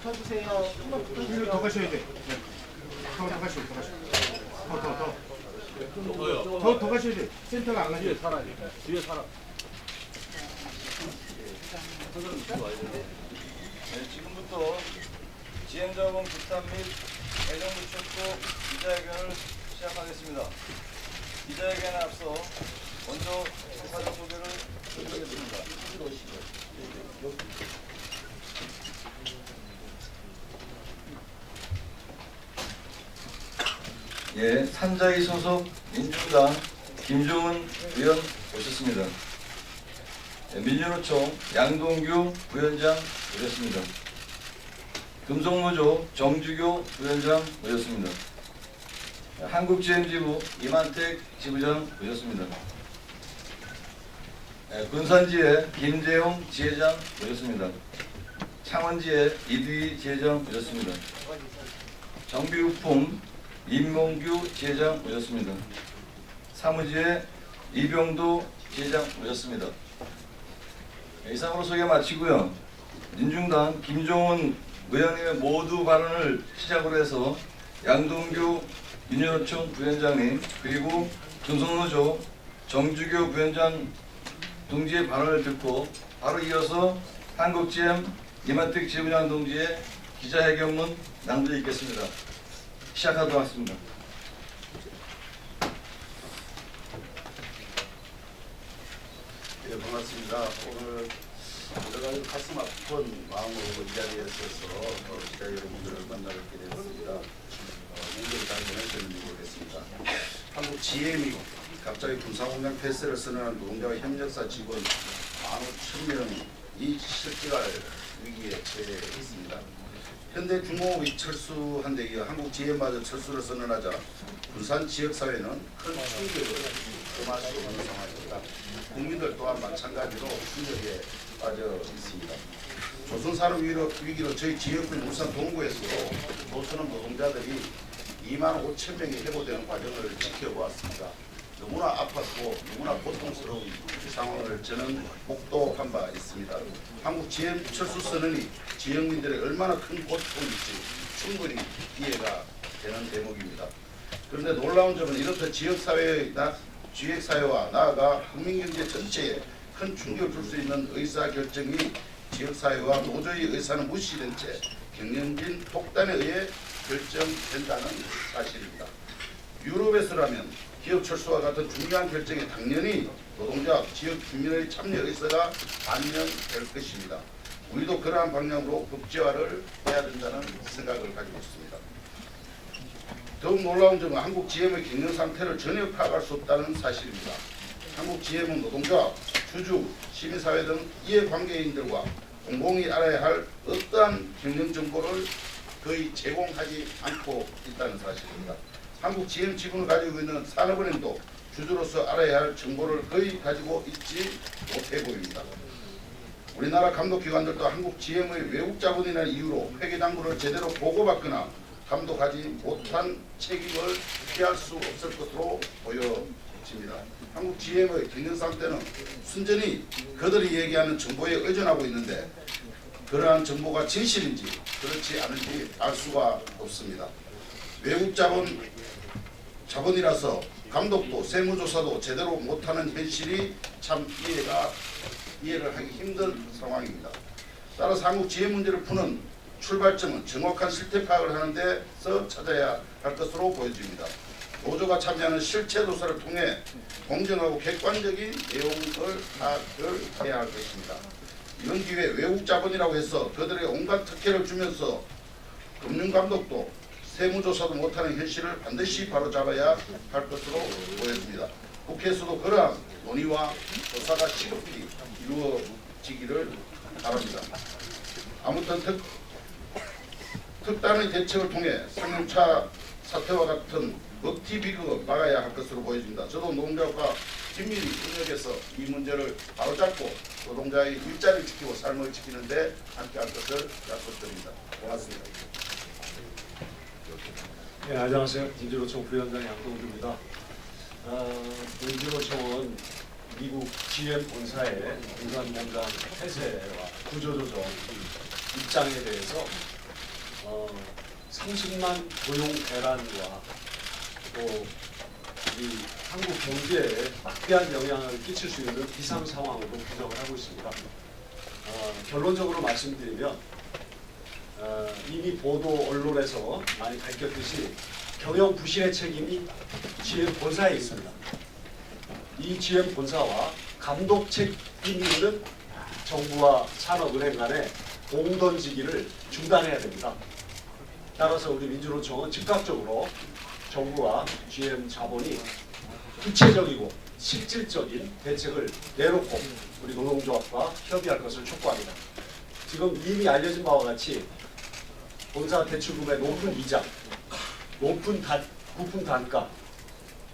붙어주세요. 한번 붙어주세요. 더 가셔야 돼. 네. 더 가셔. 더 가셔야 돼. 센터가 안 가셔. 뒤에 살아. 뒤에 살아. 네, 지금부터 지행자금 부탁 및 애정부 촉구 기자회견을 시작하겠습니다. 기자회견에 앞서 먼저 사전 소개를 드리겠습니다. 예, 산자위 소속 민주당 김종은 의원 오셨습니다. 민주노총 양동규 부위원장 오셨습니다. 금속노조 정주교 부위원장 오셨습니다. 한국GM지부 이만택 지부장 오셨습니다. 군산지회 김재용 지회장 오셨습니다. 창원지회 이두희 지회장 오셨습니다. 정비우품 임몽규 지회장 오셨습니다. 사무지회 이병도 지회장 오셨습니다. 이상으로 소개 마치고요. 민중당 김종은 의원님의 모두 발언을 시작으로 해서 양동규 민주노총 부위원장님 그리고 금속노조 정주교 부위원장 동지의 발언을 듣고 바로 이어서 한국GM 이만택 지부장 동지의 기자회견문 낭독해 있겠습니다. 시작하도록 하겠습니다. 네, 반갑습니다. 오늘 여러 가지 가슴 아픈 마음으로 이 자리에 서서 기자 여러분들을 만나뵙게 됐습니다. 문제를 잘 보내셨는지 모르겠습니다. 한국 GM이 갑자기 군사공장 폐쇄를 선언한 노동자와 협력사 직원 15,000명이 실직할 위기에 처해 있습니다. 현대 중공업이 철수한 데 이어 한국 GM마저 철수를 선언하자 군산 지역사회는 큰 충격을 금할 수 없는 상황입니다. 국민들 또한 마찬가지로 충격에 빠져 있습니다. 조선산업위기로 저희 지역군 울산 동구에서도 조선업 노동자들이 25,000명이 해고되는 과정을 지켜보았습니다. 너무나 아팠고 너무나 고통스러운 상황을 저는 목도한 바 있습니다. 한국 GM 철수 선언이 지역민들의 얼마나 큰 고통일지 충분히 이해가 되는 대목입니다. 그런데 놀라운 점은 이렇듯 지역사회와 나아가 국민경제 전체에 큰 충격을 줄 수 있는 의사결정이 지역사회와 노조의 의사는 무시된 채 경영진 폭단에 의해 결정된다는 사실입니다. 유럽에서라면 기업 철수와 같은 중요한 결정에 당연히 노동자, 지역 주민의 참여 의사가 반영될 것입니다. 우리도 그러한 방향으로 국제화를 해야 된다는 생각을 가지고 있습니다. 더욱 놀라운 점은 한국 GM의 경영 상태를 전혀 파악할 수 없다는 사실입니다. 한국 GM은 노동자, 주주, 시민사회 등 이해관계인들과 공공이 알아야 할 어떠한 경영 정보를 거의 제공하지 않고 있다는 사실입니다. 한국 GM 지분을 가지고 있는 산업은행도 주주로서 알아야 할 정보를 거의 가지고 있지 못해 보입니다. 우리나라 감독기관들도 한국 GM의 외국 자본이라는 이유로 회계당부를 제대로 보고받거나 감독하지 못한 책임을 피할 수 없을 것으로 보여집니다. 한국 GM의 경영 상태는 순전히 그들이 얘기하는 정보에 의존하고 있는데 그러한 정보가 진실인지 그렇지 않은지 알 수가 없습니다. 외국 자본이라서 감독도 세무조사도 제대로 못하는 현실이 참 이해를 하기 힘든 상황입니다. 따라서 한국 GM 문제를 푸는 출발점은 정확한 실태 파악을 하는 데서 찾아야 할 것으로 보여집니다. 노조가 참여하는 실체 조사를 통해 공정하고 객관적인 내용을 파악을 해야 할 것입니다. 이번 기회에 외국 자본이라고 해서 그들의 온갖 특혜를 주면서 금융감독도 세무조사도 못하는 현실을 반드시 바로잡아야 할 것으로 보여집니다. 국회에서도 그러한 논의와 조사가 시급히 이루어지기를 바랍니다. 아무튼 특단의 대책을 통해 상용차 사태와 같은 먹튀 비극을 막아야 할 것으로 보여집니다. 저도 노동자과 긴밀히 협력해서 이 문제를 바로잡고 노동자의 일자리를 지키고 삶을 지키는 데 함께할 것을 약속드립니다. 고맙습니다. 네, 안녕하세요. 민주노총 부위원장 양동규입니다. 민주노총은 미국 GM 본사의 민간 공장 폐쇄와 구조조정 입장에 대해서 30만 고용 대란과 또 이 한국 경제에 막대한 영향을 끼칠 수 있는 비상 상황으로 분석을 하고 있습니다. 결론적으로 말씀드리면 이미 보도 언론에서 많이 밝혔듯이 경영 부실의 책임이 GM 본사에 있습니다. 이 GM 본사와 감독 책임이 있는 정부와 산업은행 간의 공 던지기를 중단해야 됩니다. 따라서 우리 민주노총은 즉각적으로 정부와 GM 자본이 구체적이고 실질적인 대책을 내놓고 우리 노동조합과 협의할 것을 촉구합니다. 지금 이미 알려진 바와 같이 본사 대출금의 높은 이자, 높은 부품 단가,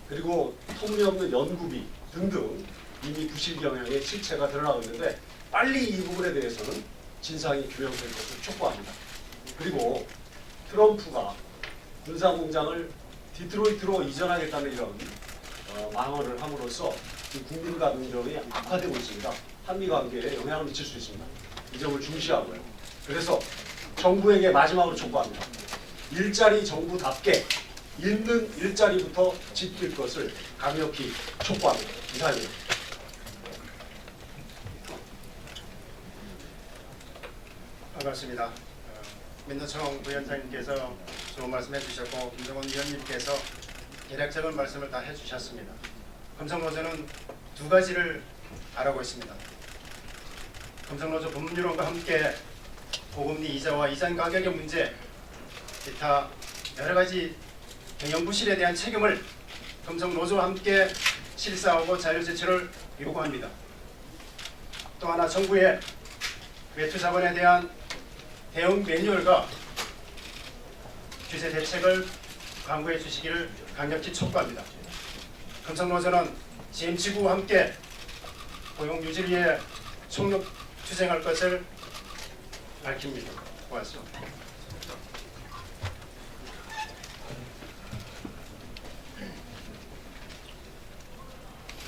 그리고 터무니없는 연구비 등등 이미 부실 경영의 실체가 드러나고 있는데 빨리 이 부분에 대해서는 진상이 규명될 것을 촉구합니다. 그리고 트럼프가 군사공장을 디트로이트로 이전하겠다는 이런 망언을 함으로써 국민 감정이 악화되고 있습니다. 한미 관계에 영향을 미칠 수 있습니다. 이 점을 중시하고요. 그래서 정부에게 마지막으로 촉구합니다. 일자리 정부답게 있는 일자리부터 지킬 것을 강력히 촉구합니다. 이상입니다. 반갑습니다. 민노총 부위원장님께서 좋은 말씀해 주셨고 김정은 위원님께서 대략적인 말씀을 다 해주셨습니다. 금속노조는 두 가지를 바라고 있습니다. 금속노조 법률론과 함께 고금리 이자와 이전 가격의 문제, 기타 여러 가지 경영 부실에 대한 책임을 금속노조와 함께 실사하고 자율제출을 요구합니다. 또 하나 정부의 외투 자본에 대한 대응 매뉴얼과 규제 대책을 강구해 주시기를 강력히 촉구합니다. 금속노조는 GM지구와 함께 고용 유지를 위해 총력 투쟁할 것을 밝힙니다. 고맙습니다.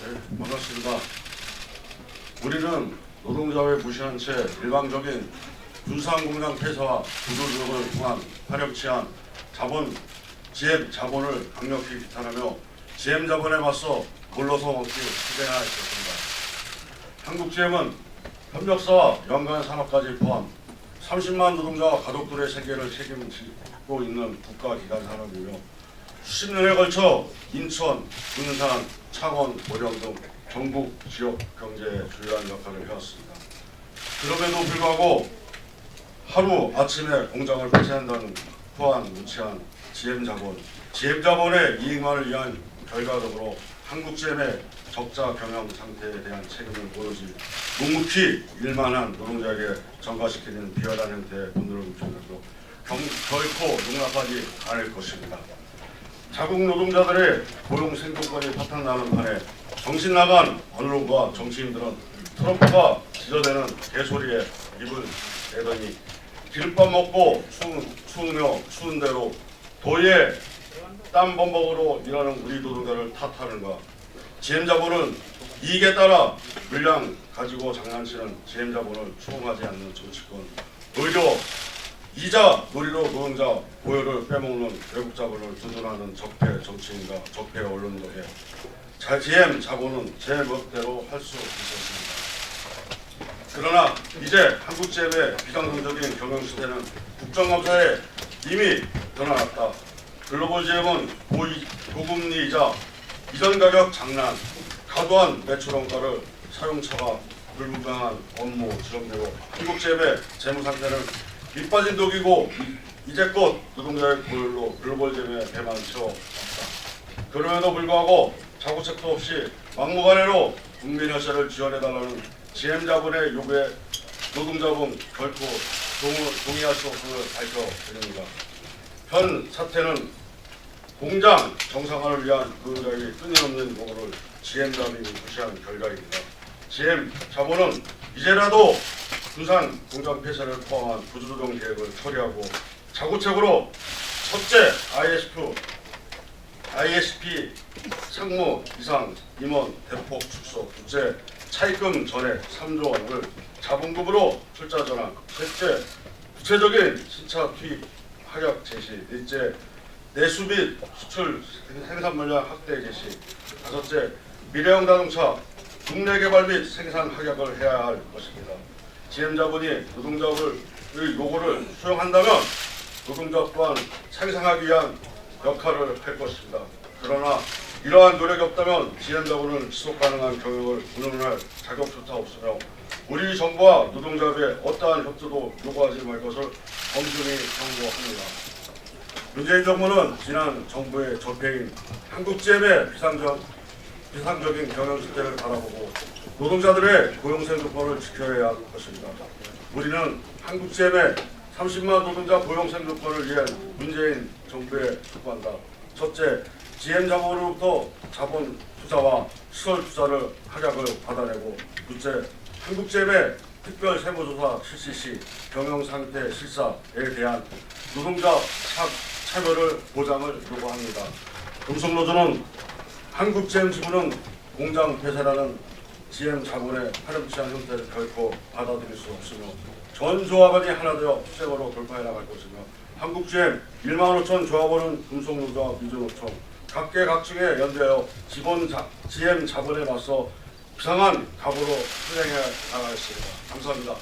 네, 반갑습니다. 우리는 노동자의 무시한 채 일방적인 군산공장 폐쇄와 구조조정을 통한 파렴치한 자본, GM 자본을 강력히 비판하며 GM 자본에 맞서 물러서 먹기 투쟁하였습니다. 한국 GM은 협력사와 연간 산업까지 포함 30만 노동자와 가족들의 생계를 책임지고 있는 국가기관 산업이며 수십 년에 걸쳐 인천, 군산, 창원, 고령 등 전국 지역 경제에 중요한 역할을 해왔습니다. 그럼에도 불구하고 하루 아침에 공장을 폐쇄한다는 후한 무치한 GM 자본의 이익만을 위한 결과적으로 한국 GM의 적자 경영 상태에 대한 책임을 오로지 묵묵히 일만한 노동자에게 전가시키는 비열한 형태의 분노를 묻혀내도 결코 용납하지 않을 것입니다. 자국 노동자들의 고용 생존권이 파탄나는 판에 정신 나간 언론과 정치인들은 트럼프가 지저대는 개소리에 입을 내더니 기름밥 먹고 추우며 추운 대로 도의에 땀 범벅으로 일하는 우리 노동자를 탓하는가. GM 자본은 이익에 따라 물량 가지고 장난치는 GM 자본을 추궁하지 않는 정치권, 오히려 이자 놀이로 노동자 보여를 빼먹는 외국 자본을 두둔하는 적폐 정치인과 적폐 언론들의 GM 자본은 제 멋대로 할 수 있었습니다. 그러나 이제 한국 GM의 비정상적인 경영 시대는 국정감사에 이미 드러났다. 글로벌 GM은 고금리 이자, 이전 가격 장난, 과도한 매출 원가를 사용처가 불분명한 업무 지원되고 한국 GM의 재무 상태는 밑빠진 독이고 이제껏 노동자의 고열로 글로벌 GM의 배만 채워왔다. 그럼에도 불구하고 자구책도 없이 막무가내로 국민 혈세를 지원해달라는 GM 자본의 요구에 노동자분 결코 동의할 수 없음을 밝혀드립니다. 현 사태는 공장 정상화를 위한 노동자의 끊임없는 요구를 GM 자본이 무시한 결과입니다. GM 자본은 이제라도 군산 공장 폐쇄를 포함한 구조조정 계획을 처리하고 자구책으로 첫째 ISF ISP 상무 이상 임원 대폭 축소 국제 차입금 전액 3조 원을 자본금으로 출자 전환. 셋째, 구체적인 신차 투입 하격 제시. 넷째, 내수 및 수출 생산 물량 확대 제시. 다섯째, 미래형 자동차 국내 개발 및 생산 하격을 해야 할 것입니다. GM 자본이 노동자의 요구를 수용한다면 노동자 또한 생산하기 위한 역할을 할 것입니다. 그러나 이러한 노력이 없다면 GM 자본은 지속 가능한 경영을 운영할 자격조차 없으며 우리 정부와 노동자의 어떠한 협조도 요구하지 말 것을 엄중히 경고합니다. 문재인 정부는 지난 정부의 적폐인 한국GM의 비상적인 경영 실태를 바라보고 노동자들의 고용생존권을 지켜야 할 것입니다. 우리는 한국GM의 30만 노동자 고용생존권을 위해 문재인 정부에 촉구한다. 첫째, GM 자본으로부터 자본 투자와 시설 투자를 하락을 받아내고, 둘째, 한국GM의 특별 세무조사 실시 시 경영 상태 실사에 대한 노동자 참여를 보장을 요구합니다. 금속노조는 한국GM 지부는 공장 폐쇄라는 GM 자본의 파렴치한 형태를 결코 받아들일 수 없으며 전 조합원이 하나 되어 투쟁으로 돌파해 나갈 것이며 한국GM 1만 5천 조합원은 금속노조와 민주노총 각계각층에 연대하여 GM 자본에 맞서 비상한 각오로 투쟁해 나가겠습니다. 감사합니다.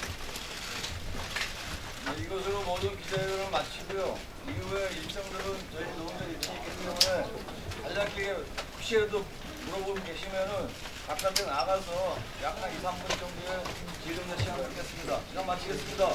이것으로 모든 기자회견을 마치고요. 이후에 일정들은 저희 노동자 일정이 있기 때문에 간략하게 혹시라도 물어보고 계시면은 바깥에 나가서 약 한 2, 3분 정도의 기름내 시간을 갖겠습니다. 시간 마치겠습니다.